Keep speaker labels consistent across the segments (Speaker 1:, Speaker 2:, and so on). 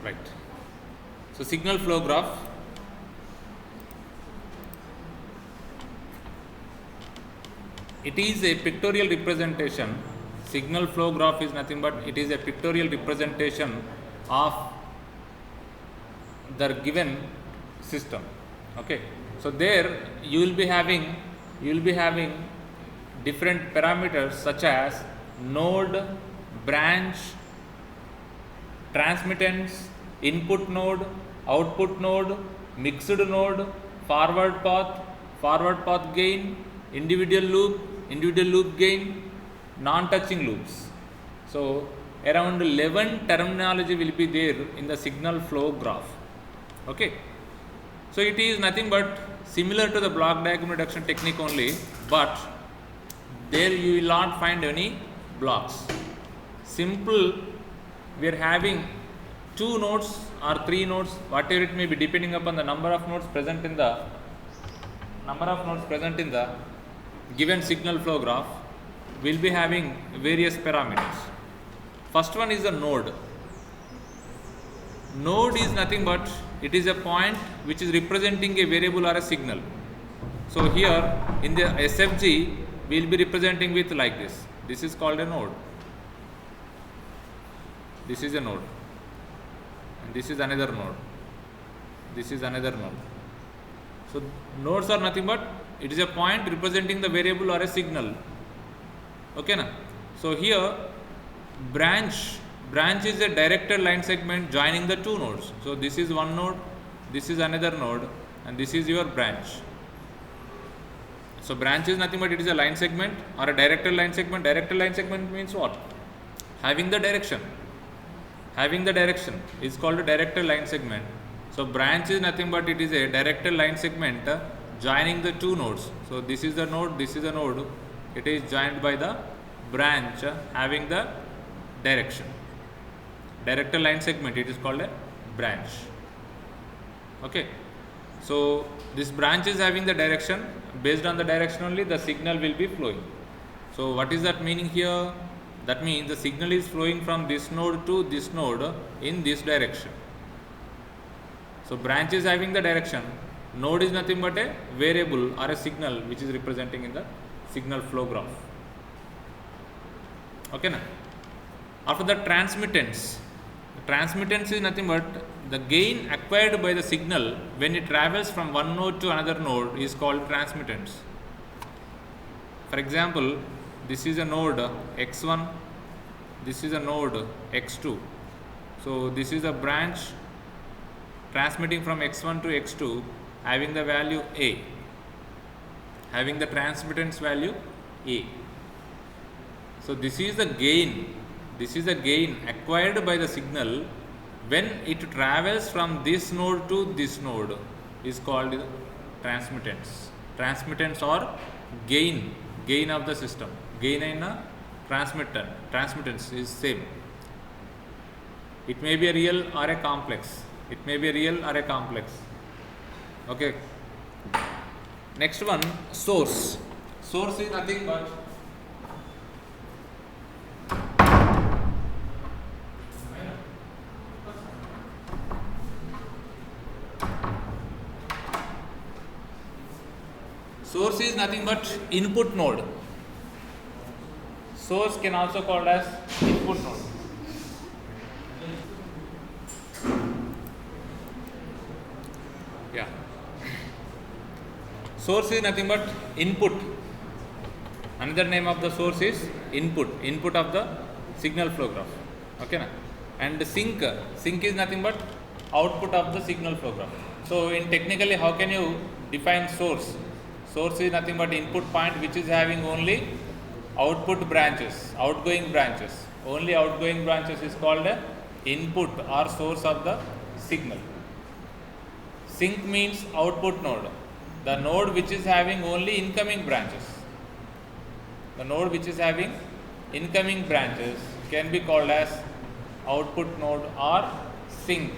Speaker 1: Right. So signal flow graph. It is a pictorial representation. Signal flow graph is nothing but it is a pictorial representation of the given system. Okay. So there you will be having different parameters such as node, branch, transmittance, input node, output node, mixed node, forward path gain, individual loop gain, non-touching loops. So around 11 terminology will be there in the signal flow graph. Okay. So it is nothing but similar to the block diagram reduction technique only, but there you will not find any blocks. Simple, we are having 2 nodes or 3 nodes, whatever it may be, depending upon the number of nodes present in the given signal flow graph. Will be having various parameters. First one is the node. Node is nothing but it is a point which is representing a variable or a signal. So here in the SFG we will be representing with like this. This is called a node. This is a node. And this is another node. This is another node. So nodes are nothing but it is a point representing the variable or a signal. Okay na? So here branch is a directed line segment joining the 2 nodes. So this is one node, this is another node, and this is your branch. So branch is nothing but it is a line segment or a directed line segment. Directed line segment means what? Having the direction is called a directed line segment. So branch is nothing but it is a directed line segment joining the 2 nodes. So this is the node, this is a node. It is joined by the branch having the direction. Directed line segment, it is called a branch. Okay. So this branch is having the direction. Based on the direction only the signal will be flowing. So what is that meaning here? That means the signal is flowing from this node to this node in this direction. So branch is having the direction. Node is nothing but a variable or a signal which is representing in the signal flow graph. Okay na? After the transmittance is nothing but the gain acquired by the signal when it travels from one node to another node is called transmittance. For example, this is a node x1, this is a node x2. So this is a branch transmitting from x1 to x2 having the value a, having the transmittance value a. So this is the gain acquired by the signal when it travels from this node to this node is called transmittance. Transmittance or gain of the system. Gain in a transmittance is same. It may be a real or a complex. Okay. Next one, source. Source is nothing but input node. Source can also called as input node. Yeah. Source is nothing but input. Another name of the source is input of the signal flow graph. Okay na? And sink is nothing but output of the signal flow graph. So in technically how can you define source? Source is nothing but input point which is having only outgoing branches. Only outgoing branches is called a input or source of the signal. Sink means output node. The node which is having only incoming branches. The node which is having incoming branches can be called as output node or sink.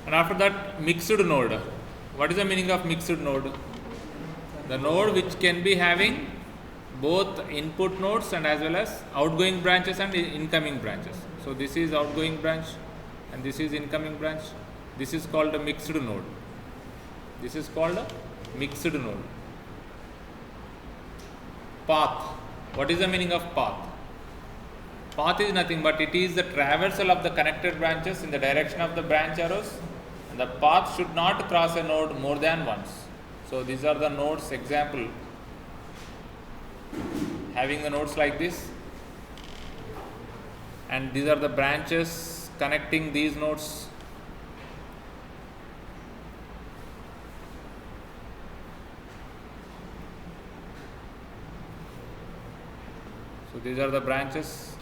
Speaker 1: And after that, mixed node. What is the meaning of mixed node? The node which can be having both input nodes and as well as outgoing branches and incoming branches. So this is outgoing branch and this is incoming branch. This is called a mixed node. This is called a mixed node. Path. What is the meaning of path? Path is nothing but it is the traversal of the connected branches in the direction of the branch arrows, and the path should not cross a node more than once. So these are the nodes example, having the nodes like this, and these are the branches connecting these nodes. So these are the branches.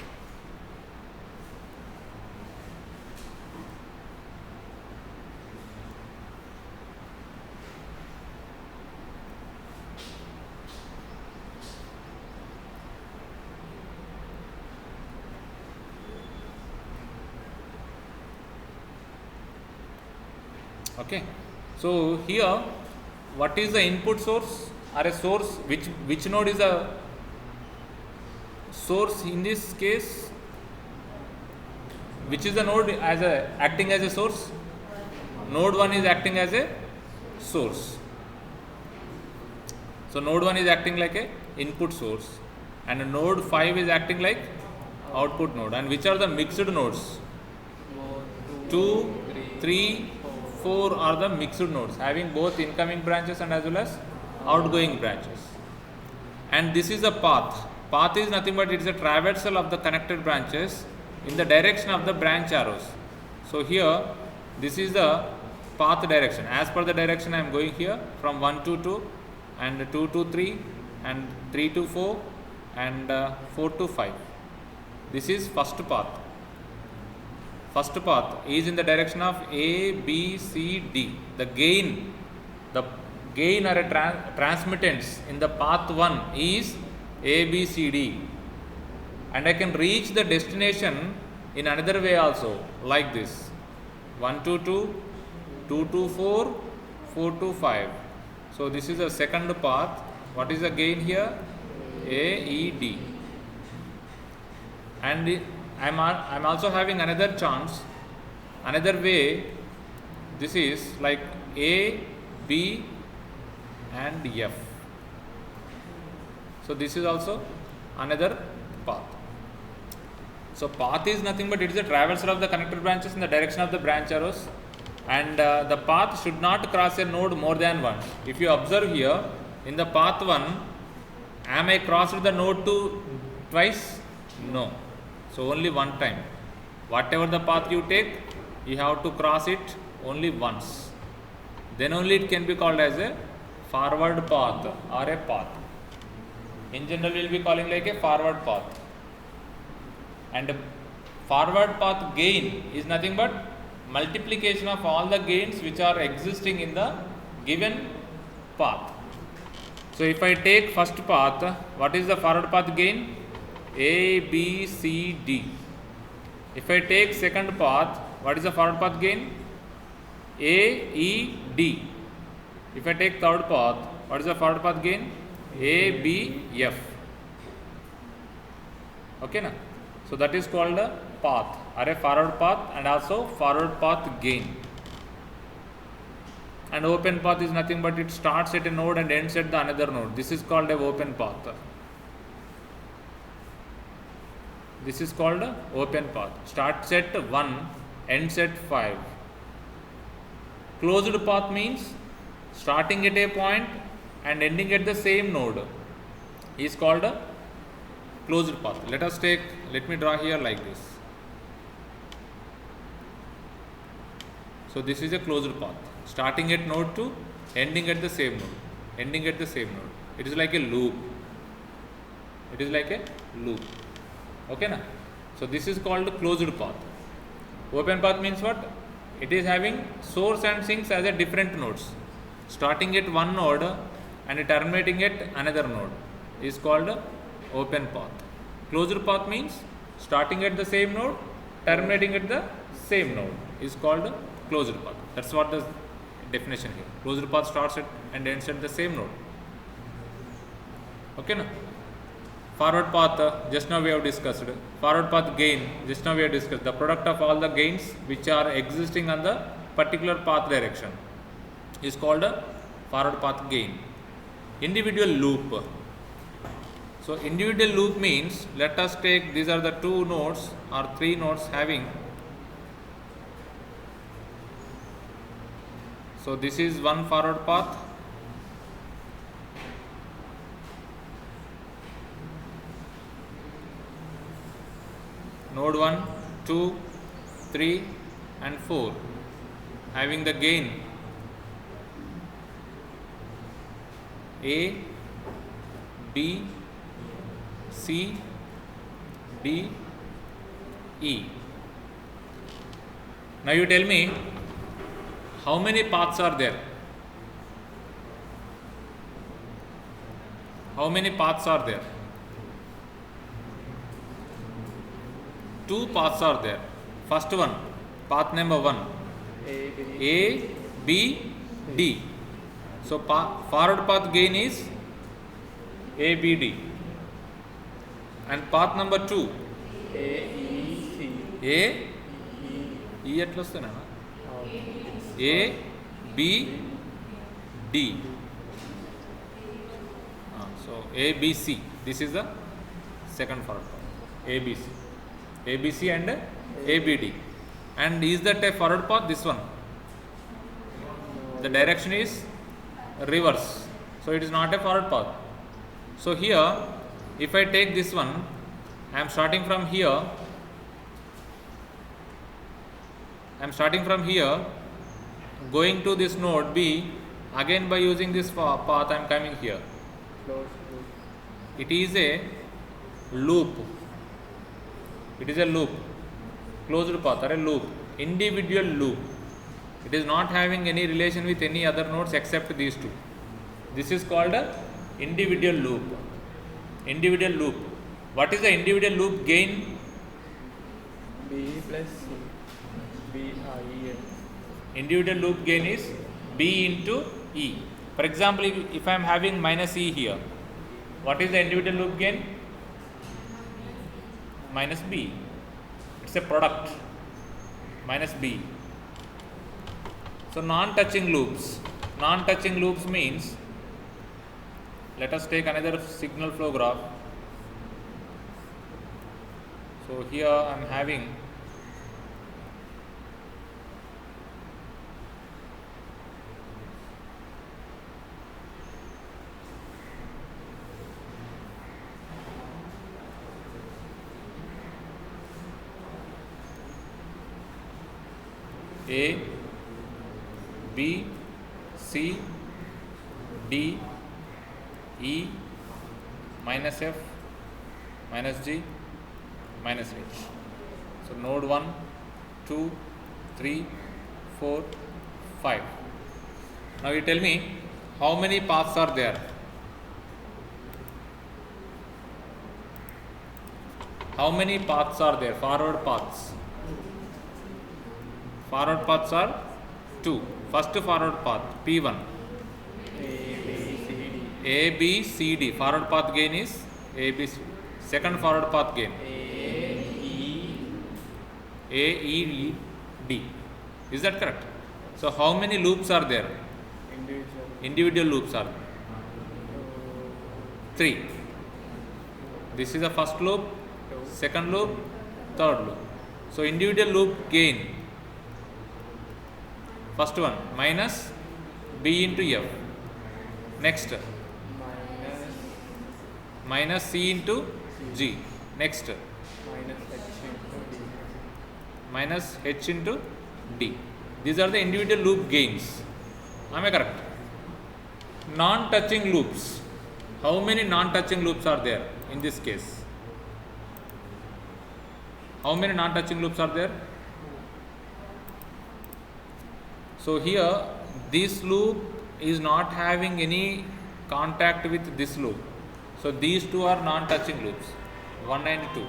Speaker 1: Okay, so here what is the input source or a source? Which node is a source in this case? Which is the node as a acting as a source? Node 1 is acting as a source. So node 1 is acting like a input source and node 5 is acting like output node. And which are the mixed nodes? 2, 3, 4 are the mixed nodes, having both incoming branches and as well as outgoing branches. And this is a path. Path is nothing but it is a traversal of the connected branches in the direction of the branch arrows. So here this is the path direction. As per the direction I am going here from 1 to 2 and 2 to 3 and 3 to 4 and 4 to 5. This is first path. First path is in the direction of A, B, C, D. The gain or a transmittance in the path 1 is A, B, C, D. And I can reach the destination in another way also, like this: 1 to 2, 2 to 4, 4 to 5. So this is the second path. What is the gain here? A, E, D. And I'm also having another chance, another way. This is like A, B and F. So this is also another path. So path is nothing but it is a traversal of the connected branches in the direction of the branch arrows, and the path should not cross a node more than once. If you observe here in the path 1, am I crossed the node 2 twice? No. So only one time. Whatever the path you take, you have to cross it only once. Then only it can be called as a forward path or a path. In general, we will be calling like a forward path. And forward path gain is nothing but multiplication of all the gains which are existing in the given path. So if I take first path, what is the forward path gain? A, B, C, D. If I take second path, what is the forward path gain? A, E, D. If I take third path, what is the forward path gain? A, B, F. Okay, na? So that is called a path or a forward path and also forward path gain. And open path is nothing but it starts at a node and ends at the another node. This is called a open path. This is called a open path. Starts at 1, ends at 5. Closed path means starting at a point and ending at the same node is called a closed path. Let me draw here like this. So this is a closed path. Starting at node 2, ending at the same node. Ending at the same node. It is like a loop. It is like a loop. Okay, na? So this is called closed path. Open path means what? It is having source and sinks as a different nodes. Starting at one node and terminating at another node is called open path. Closed path means starting at the same node, terminating at the same node is called closed path. That's what the definition here. Closed path starts at and ends at the same node. Okay, na? Forward path, just now we have discussed. Forward path gain, just now we have discussed. The product of all the gains which are existing on the particular path direction is called a forward path gain. Individual loop. So individual loop means, let us take, these are the two nodes or three nodes having. So this is one forward path. Node 1, 2, 3 and 4 having the gain A, B, C, D, E. Now you tell me, how many paths are there? How many paths are there? Two paths are there. First one, path number 1, A, B, D. So forward path gain is A, B, D. And path number 2,
Speaker 2: A, E, C.
Speaker 1: A, E at last A, B, D. So A, B, C. This is the second forward path. A, B, C. A, B, C and A, B, D. And is that a forward path? This one. The direction is reverse. So it is not a forward path. So here, if I take this one, I am starting from here. Going to this node B. Again by using this path, I am coming here. It is a loop. It is a loop. Closed path or a loop. Individual loop. It is not having any relation with any other nodes except these two. This is called a individual loop. Individual loop. What is the individual loop gain?
Speaker 2: B plus C. B, I, E.
Speaker 1: Individual loop gain is B into E. For example, if I am having minus E here, what is the individual loop gain? Minus B. It's a product. Minus B. So non-touching loops. Non-touching loops means, let us take another signal flow graph. So here I am having A, B, C, D, E, minus F, minus G, minus H. So node 1, 2, 3, 4, 5. Now you tell me, how many paths are there? How many paths are there? Forward paths. Forward paths are 2. First forward path, P1. A, B, C, D. Forward path gain is A, B, C. Second forward path gain. A, E, D. Is that correct? So how many loops are there? Individual loops are 3. This is the first loop, second loop, third loop. So individual loop gain. First one, minus B into F. Next, minus C into G. Next, minus H into D. These are the individual loop gains. Am I correct? Non-touching loops. How many non-touching loops are there in this case? How many non-touching loops are there? So here, this loop is not having any contact with this loop. So these two are non-touching loops, 1 and 2.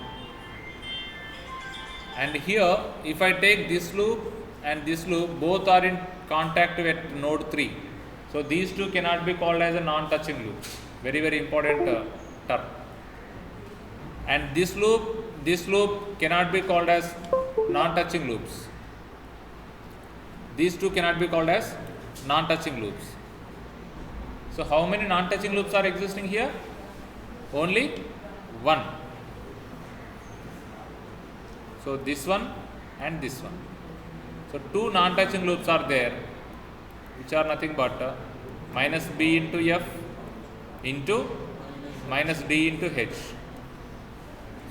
Speaker 1: And here, if I take this loop and this loop, both are in contact with node 3. So these two cannot be called as a non-touching loops. Very, very important term. and this loop cannot be called as non-touching loops. These two cannot be called as non-touching loops. So how many non-touching loops are existing here? Only one. So this one and this one. So two non-touching loops are there, which are nothing but minus b into f into minus d into h.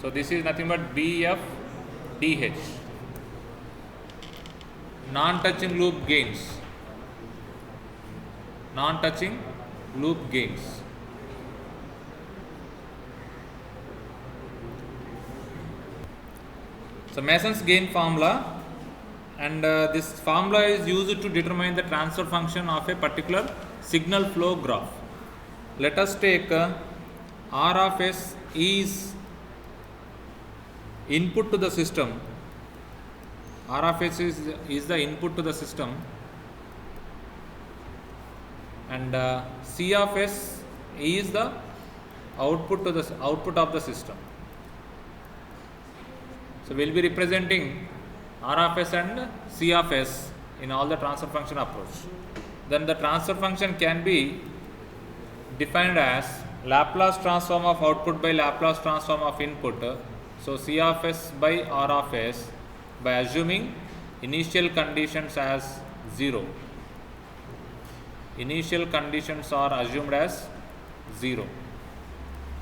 Speaker 1: So this is nothing but bf dh. Non-touching loop gains. Non-touching loop gains. So Mason's gain formula, and this formula is used to determine the transfer function of a particular signal flow graph. Let us take R of S is input to the system. R of S is the input to the system, and C of S is the output of the system. So we will be representing R of S and C of S in all the transfer function approach. Then the transfer function can be defined as Laplace transform of output by Laplace transform of input. So C of S by R of S by assuming initial conditions as 0. Initial conditions are assumed as 0.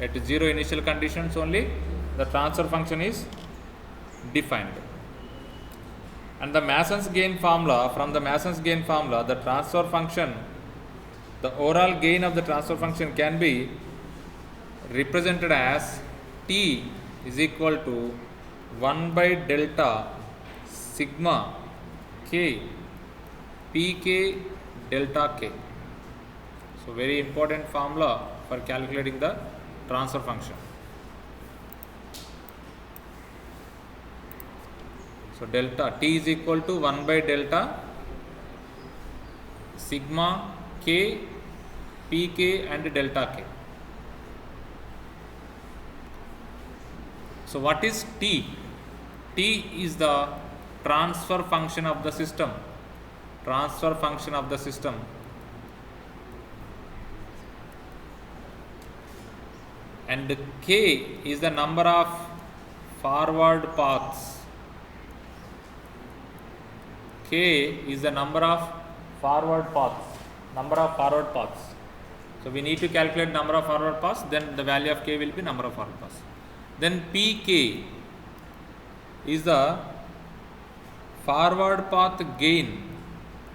Speaker 1: At 0 initial conditions only the transfer function is defined. And the Mason's gain formula, from the Mason's gain formula, the transfer function, the overall gain of the transfer function can be represented as T is equal to 1 by delta sigma k pk delta k. So very important formula for calculating the transfer function. So delta T is equal to 1 by delta sigma k pk and delta k. So what is T? T is the transfer function of the system. Transfer function of the system. And K is the number of forward paths. K is the number of forward paths. Number of forward paths. So we need to calculate number of forward paths, then the value of K will be number of forward paths. Then Pk is the forward path gain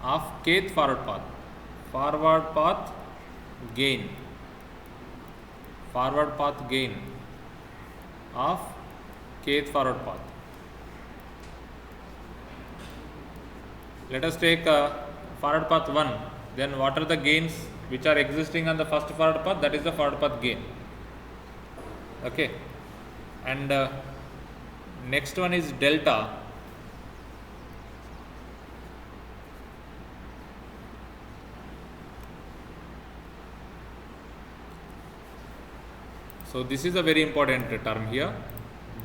Speaker 1: of kth forward path. Forward path gain. Forward path gain of kth forward path. Let us take forward path 1. Then what are the gains which are existing on the first forward path? That is the forward path gain. Okay. And next one is delta. So this is a very important term here,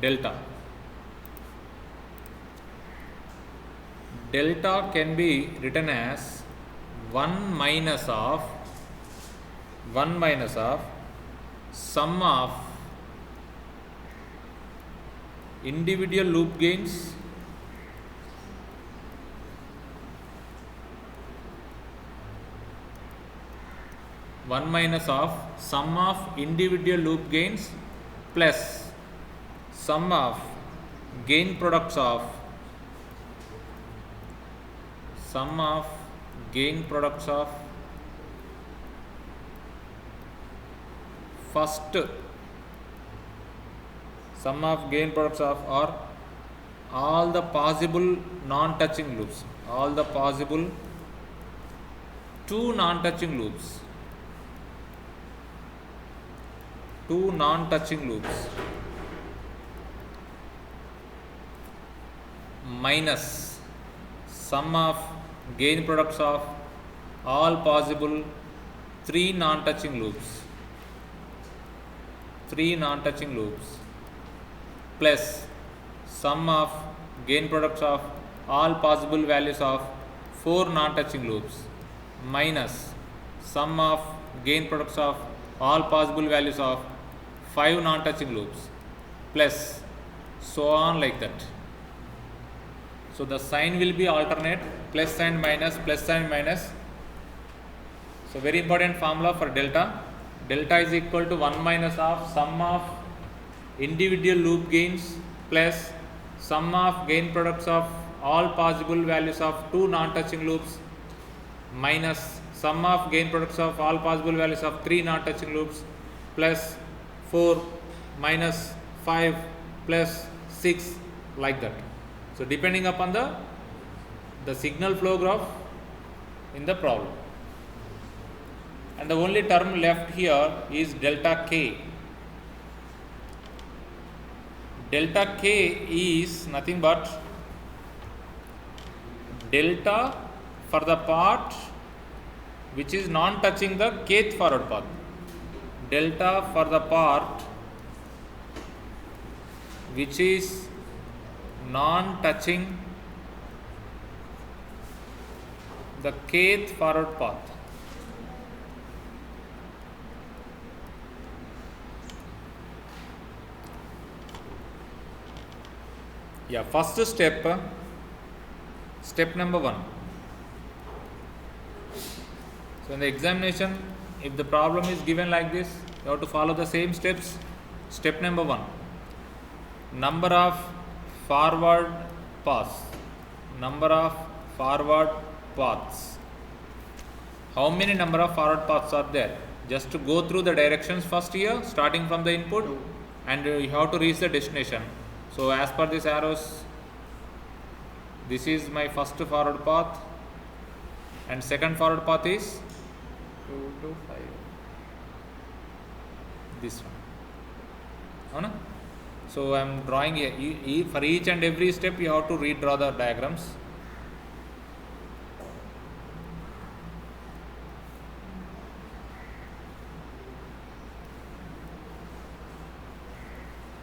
Speaker 1: delta. Delta can be written as 1 minus of sum of individual loop gains one minus of sum of individual loop gains plus sum of gain products of first sum of gain products of or all the possible non-touching loops, all the possible two non-touching loops minus sum of gain products of all possible three non-touching loops plus sum of gain products of all possible values of 4 non-touching loops minus sum of gain products of all possible values of 5 non-touching loops plus so on like that. So the sign will be alternate, plus and minus, plus and minus. So very important formula for delta. Delta is equal to 1 minus of sum of individual loop gains plus sum of gain products of all possible values of 2 non-touching loops minus sum of gain products of all possible values of 3 non-touching loops plus 4 minus 5 plus 6 like that. So depending upon the signal flow graph in the problem. And the only term left here is delta k. Delta k is nothing but delta for the part which is non-touching the kth forward path. Delta for the part which is non-touching the kth forward path. Yeah, first step number 1. So in the examination, if the problem is given like this, you have to follow the same steps. Step number 1, number of forward paths. Number of forward paths. How many number of forward paths are there? Just to go through the directions first here, starting from the input, and you have to reach the destination. So as per these arrows, this is my first forward path, and second forward path is
Speaker 2: 2 to 5.
Speaker 1: this one. So I am drawing here. For each and every step you have to redraw the diagrams.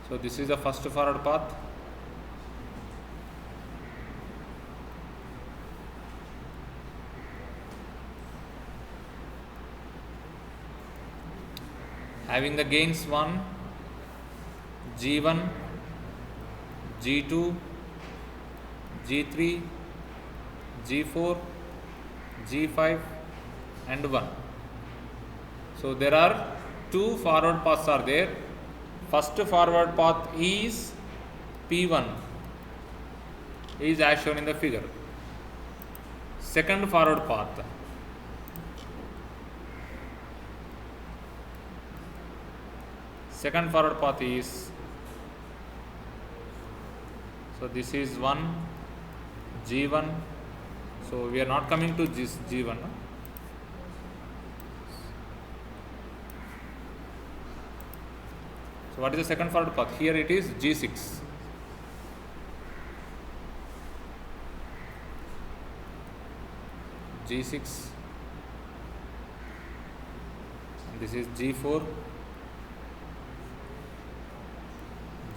Speaker 1: So this is the first forward path. Having the gains 1, G1, G2, G3, G4, G5 and 1. So there are 2 forward paths are there. First forward path is P1, is as shown in the figure. Second forward path, is, so this is 1, G1, so we are not coming to this G1. So what is the second forward path? Here it is G6. G6, and this is G4,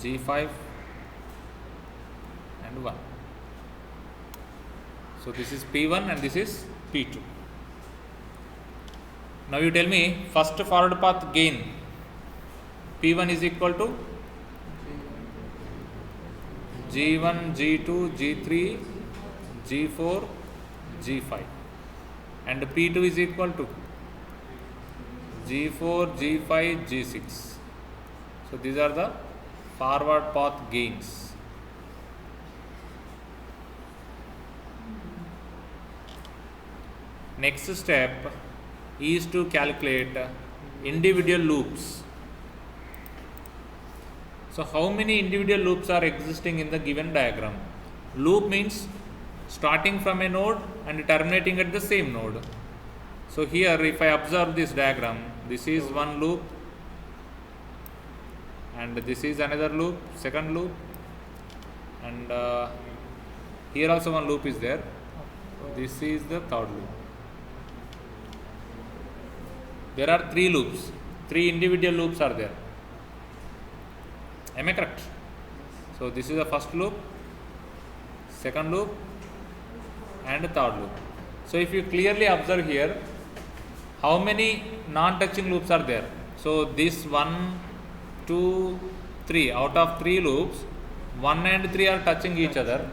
Speaker 1: G5 and 1. So this is P1 and this is P2. Now you tell me first forward path gain. P1 is equal to G1, G2, G3, G4, G5, and P2 is equal to G4, G5, G6. So these are the forward path gains. Next step is to calculate individual loops. So how many individual loops are existing in the given diagram? Loop means starting from a node and terminating at the same node. So here if I observe this diagram, this is one loop and this is another loop, second loop, and here also one loop is there. This is the third loop. There are 3 loops, 3 individual loops are there. Am I correct?
Speaker 2: Yes.
Speaker 1: So this is the first loop, second loop and third loop. So if you clearly observe here, how many non-touching loops are there? So this 1, 2, 3, out of 3 loops, 1 and 3 are touching each other,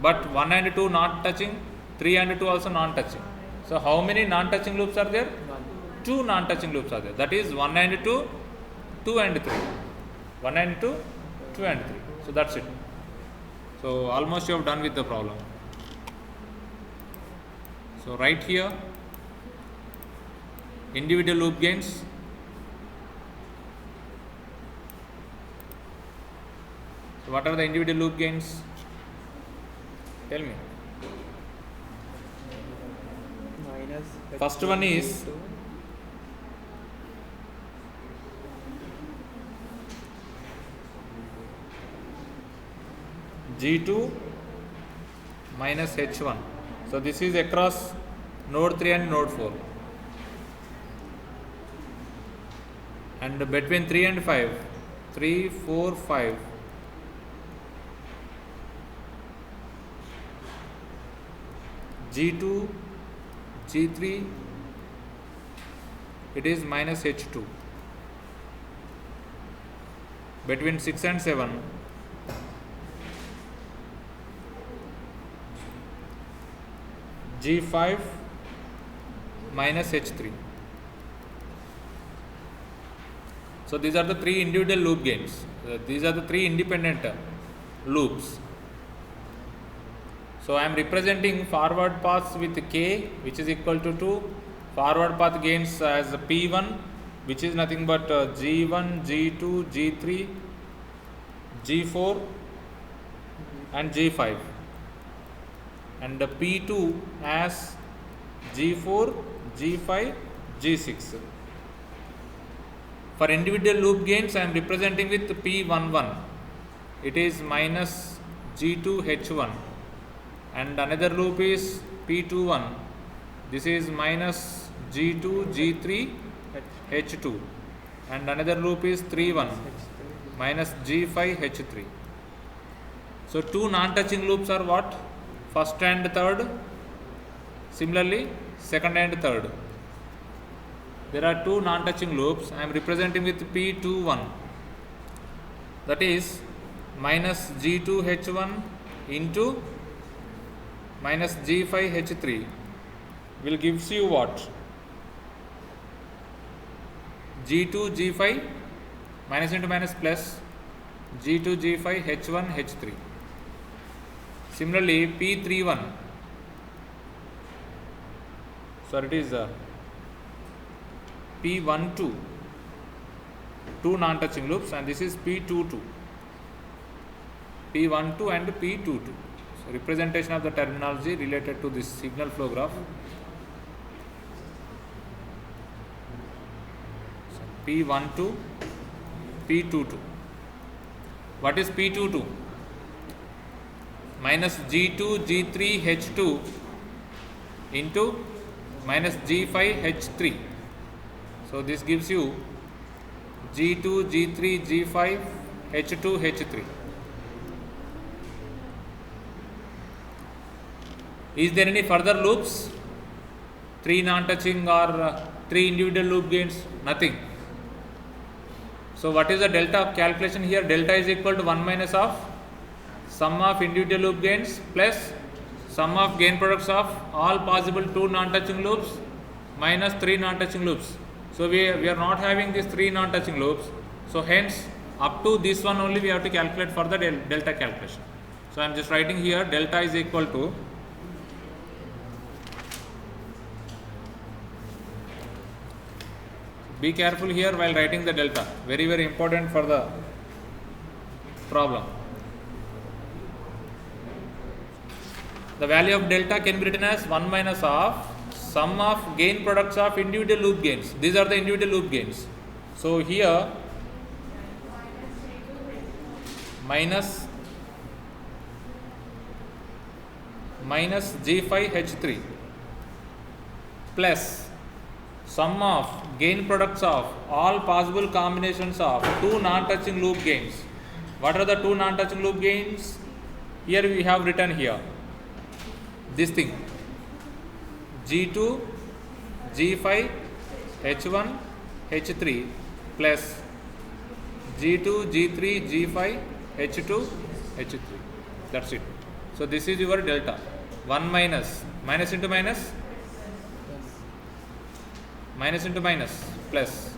Speaker 1: but 1 and 2 not touching, 3 and 2 also non-touching. So how many non-touching loops are there? 2 non-touching loops are there. That is 1 and 2, 2 and 3. 1 and 2, 2 and 3. So that's it. So almost you have done with the problem. So right here, individual loop gains. So what are the individual loop gains? Tell me.
Speaker 2: minus
Speaker 1: First one is G2 minus H1. So this is across node 3 and node 4. And between 3 and 5, 3, 4, 5, G2, G3, it is minus H2. Between 6 and 7, G5 minus H3. So these are the 3 individual loop gains. These are the 3 independent loops. So I am representing forward paths with K, which is equal to 2, forward path gains as P1, which is nothing but G1, G2, G3, G4 and G5, and the P2 as G4, G5, G6. For individual loop gains, I am representing with P11. It is minus G2 H1, and another loop is P21. This is minus G2 G3 H2, and another loop is 31 minus G5 H3. So two non-touching loops are what? First and third. Similarly, second and third. There are two non-touching loops. I am representing with P21. That is minus G2 H1 into minus G5 H3 will gives you what? G2 G5 minus into minus plus G2 G5 H1 H3. Similarly, P31. So it is P12, two non-touching loops, and this is P22. P12 and P22. So representation of the terminology related to this signal flow graph. So P12, P22. What is P22? Minus G2 G3 H2 into minus G5 H3. So this gives you G2 G3 G5 H2 H3. Is there any further loops? 3 non-touching or 3 individual loop gains? Nothing. So what is the delta calculation here? Delta is equal to 1 minus of sum of individual loop gains plus sum of gain products of all possible 2 non-touching loops minus 3 non-touching loops. So we are not having these 3 non-touching loops. So hence up to this one only we have to calculate for the delta calculation. So I am just writing here delta is equal to be careful here while writing the delta. Very, very important for the problem. The value of delta can be written as 1 minus of sum of gain products of individual loop gains. These are the individual loop gains. So here minus G5 H3 plus sum of gain products of all possible combinations of 2 non-touching loop gains What are the two non-touching loop gains? Here we have written here this thing G2 G5 H1 H3 plus G2 G3 G5 H2 H3. That's it. So this is your delta. 1 minus into minus, minus into minus, plus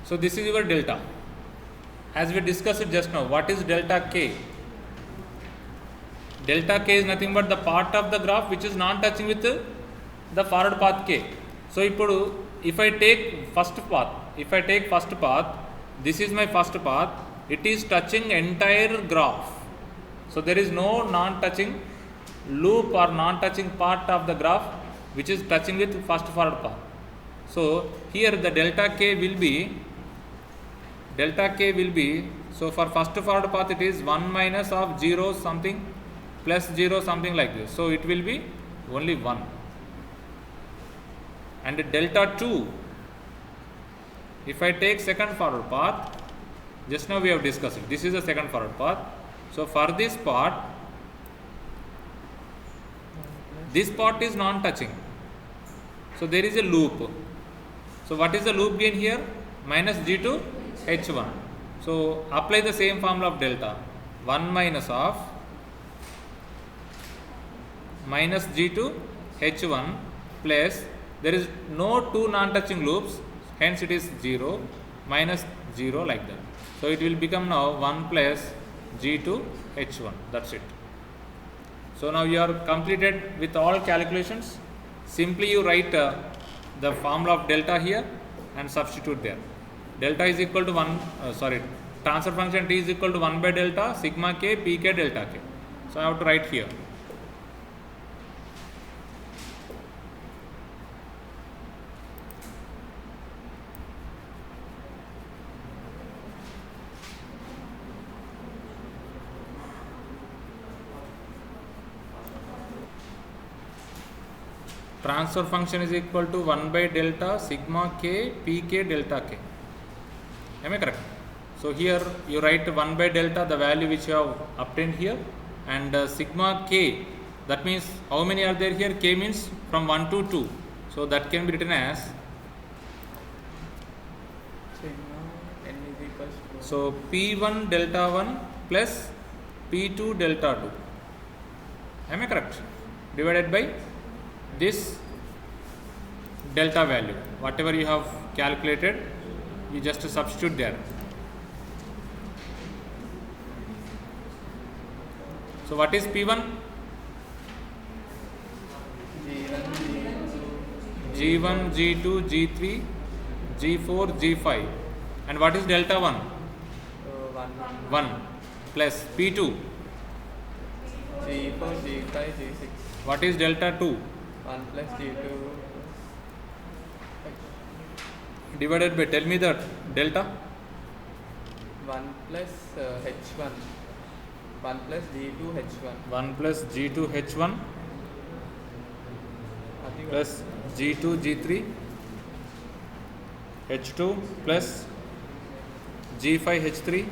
Speaker 1: so this is your delta. As we discussed just now, what is delta k? Delta k is nothing but the part of the graph which is non-touching with the forward path k. So if I take first path, this is my first path, it is touching entire graph. So there is no non-touching loop or non-touching part of the graph which is touching with first forward path. So here the delta k will be, so for first forward path it is 1 minus of 0 something plus 0 something like this. So it will be only 1. And delta 2, if I take second forward path, just now we have discussed it, this is the second forward path. So for this part is non-touching. So there is a loop. So what is the loop gain here? Minus G2 H1. So apply the same formula of delta. 1 minus of minus G2 H1 plus, there is no two non-touching loops, hence it is 0, minus 0 like that. So it will become now 1 plus G2 H1. That's it. So now you are completed with all calculations. Simply you write the formula of delta here and substitute there. Delta is equal to transfer function T is equal to 1 by delta sigma k pk delta k. So I have to write here. Transfer function is equal to 1 by delta sigma k pk delta k. Am I correct? So here you write 1 by delta, the value which you have obtained here, and sigma k, that means how many are there here? K means from 1 to 2. So that can be written as, so P1 delta 1 plus P2 delta 2. Am I correct? Divided by this delta value, whatever you have calculated, you just substitute there. So what is P1? G1, G2, G3, G4, G5. And what is delta 1? 1 plus P2.
Speaker 2: G4, G5, G6.
Speaker 1: What is delta 2?
Speaker 2: 1 plus G2.
Speaker 1: Divided by, tell me the delta.
Speaker 2: 1 plus H1. 1 plus G2 H1.
Speaker 1: 1 plus G2 H1 plus G2 G3 H2 plus G5 H3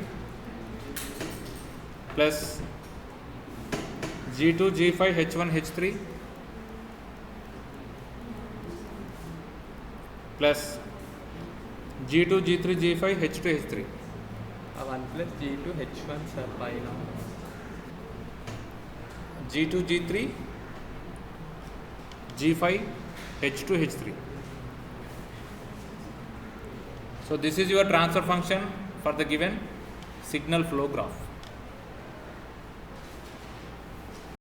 Speaker 1: plus G2 G5 H1 H3 plus G2 G3 G5 H2 H3.
Speaker 2: 1 plus G2 H1 sir, pi now.
Speaker 1: G2 G3 G5 H2 H3. So this is your transfer function for the given signal flow graph.